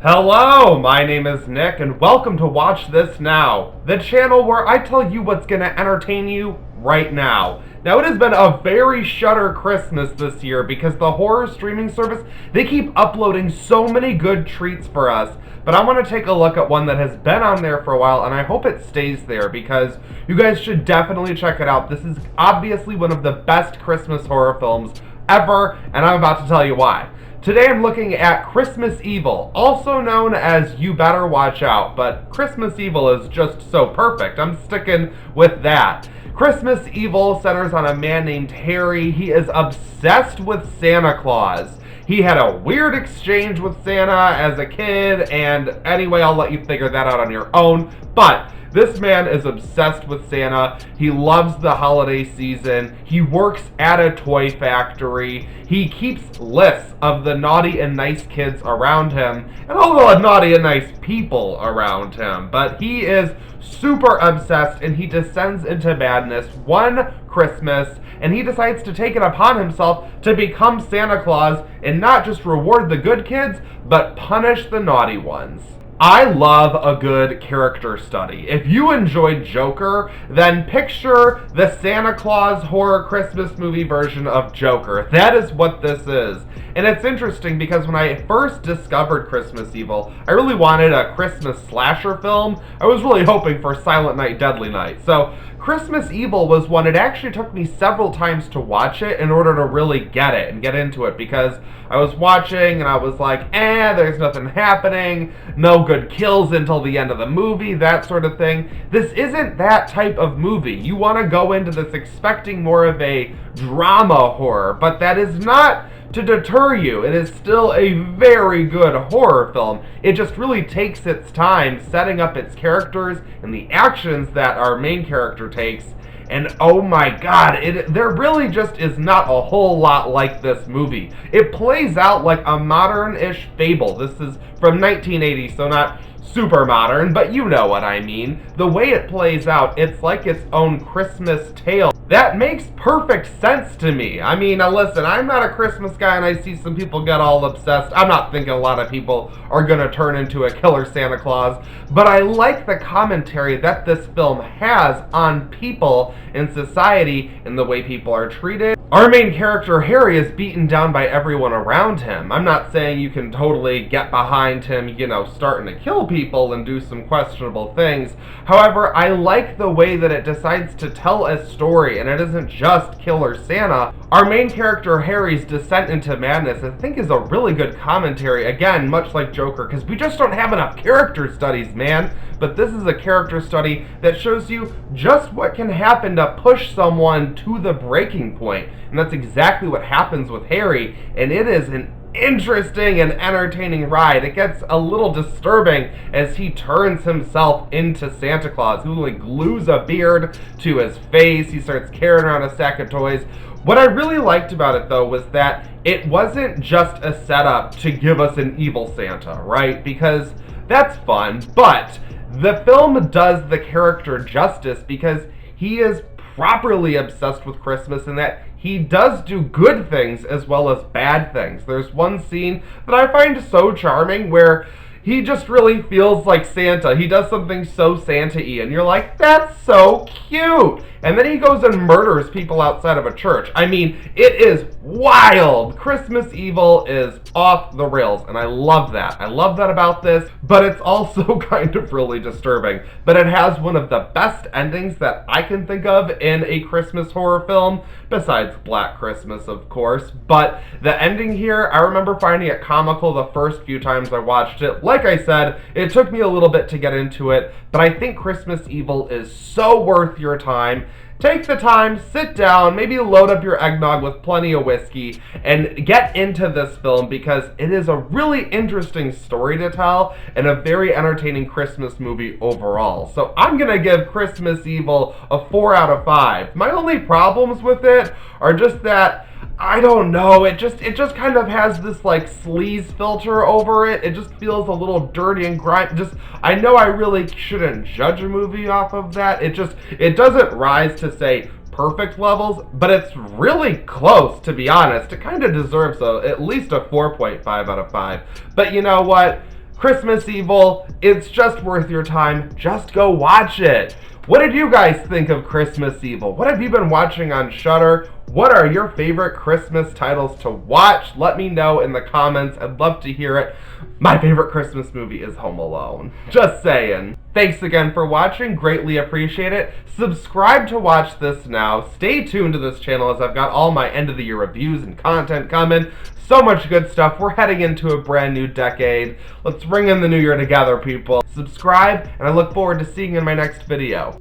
Hello, my name is Nick, and welcome to Watch This Now, the channel where I tell you what's going to entertain you right now. Now, it has been a very Shudder Christmas this year because the horror streaming service, they keep uploading so many good treats for us. But I want to take a look at one that has been on there for a while, and I hope it stays there because you guys should definitely check it out. This is obviously one of the best Christmas horror films ever, and I'm about to tell you why. Today I'm looking at Christmas Evil, also known as You Better Watch Out, but Christmas Evil is just so perfect. I'm sticking with that. Christmas Evil centers on a man named Harry. He is obsessed with Santa Claus. He had a weird exchange with Santa as a kid, and anyway, I'll let you figure that out on your own, but this man is obsessed with Santa. He loves the holiday season. He works at a toy factory. He keeps lists of the naughty and nice kids around him, and all the naughty and nice people around him. But he is super obsessed, and he descends into madness one Christmas, and he decides to take it upon himself to become Santa Claus and not just reward the good kids, but punish the naughty ones. I love a good character study. If you enjoyed Joker, then picture the Santa Claus horror Christmas movie version of Joker. That is what this is. And it's interesting because when I first discovered Christmas Evil, I really wanted a Christmas slasher film. I was really hoping for Silent Night, Deadly Night. So Christmas Evil was one, it actually took me several times to watch it in order to really get it and get into it because I was watching and I was like, there's nothing happening, no good kills until the end of the movie, that sort of thing. This isn't that type of movie. You want to go into this expecting more of a drama horror, but that is not to deter you. It is still a very good horror film. It just really takes its time setting up its characters and the actions that our main character takes. And oh my god, there really just is not a whole lot like this movie. It plays out like a modern-ish fable. This is from 1980, so not super modern, but you know what I mean. The way it plays out, it's like its own Christmas tale. That makes perfect sense to me. I mean, now listen, I'm not a Christmas guy and I see some people get all obsessed. I'm not thinking a lot of people are gonna turn into a killer Santa Claus, but I like the commentary that this film has on people in society and the way people are treated. Our main character, Harry, is beaten down by everyone around him. I'm not saying you can totally get behind him, starting to kill people and do some questionable things. However, I like the way that it decides to tell a story, and it isn't just Killer Santa. Our main character, Harry's descent into madness, I think is a really good commentary, again, much like Joker, because we just don't have enough character studies, man. But this is a character study that shows you just what can happen to push someone to the breaking point. And that's exactly what happens with Harry, and it is an interesting and entertaining ride. It gets a little disturbing as he turns himself into Santa Claus, who glues a beard to his face. He starts carrying around a sack of toys. What I really liked about it, though, was that it wasn't just a setup to give us an evil Santa, right? Because that's fun, but the film does the character justice because he is properly obsessed with Christmas and that he does do good things as well as bad things. There's one scene that I find so charming where he just really feels like Santa. He does something so Santa-y, and you're like, that's so cute. And then he goes and murders people outside of a church. I mean, it is wild. Christmas Evil is off the rails, and I love that. I love that about this, but it's also kind of really disturbing. But it has one of the best endings that I can think of in a Christmas horror film, besides Black Christmas, of course. But the ending here, I remember finding it comical the first few times I watched it. Like I said, it took me a little bit to get into it, but I think Christmas Evil is so worth your time. Take the time, sit down, maybe load up your eggnog with plenty of whiskey, and get into this film because it is a really interesting story to tell and a very entertaining Christmas movie overall. So I'm going to give Christmas Evil a 4 out of 5. My only problems with it are just that I don't know, it just kind of has this like sleaze filter over it. It just feels a little dirty and grimy. I know I really shouldn't judge a movie off of that. It doesn't rise to say perfect levels, but it's really close, to be honest. It kind of deserves at least a 4.5 out of 5. But you know what? Christmas Evil, it's just worth your time. Just go watch it. What did you guys think of Christmas Evil? What have you been watching on Shudder? What are your favorite Christmas titles to watch? Let me know in the comments. I'd love to hear it. My favorite Christmas movie is Home Alone. Just saying. Thanks again for watching. Greatly appreciate it. Subscribe to watch this now. Stay tuned to this channel as I've got all my end of the year reviews and content coming. So much good stuff. We're heading into a brand new decade. Let's ring in the new year together, people. Subscribe, and I look forward to seeing you in my next video.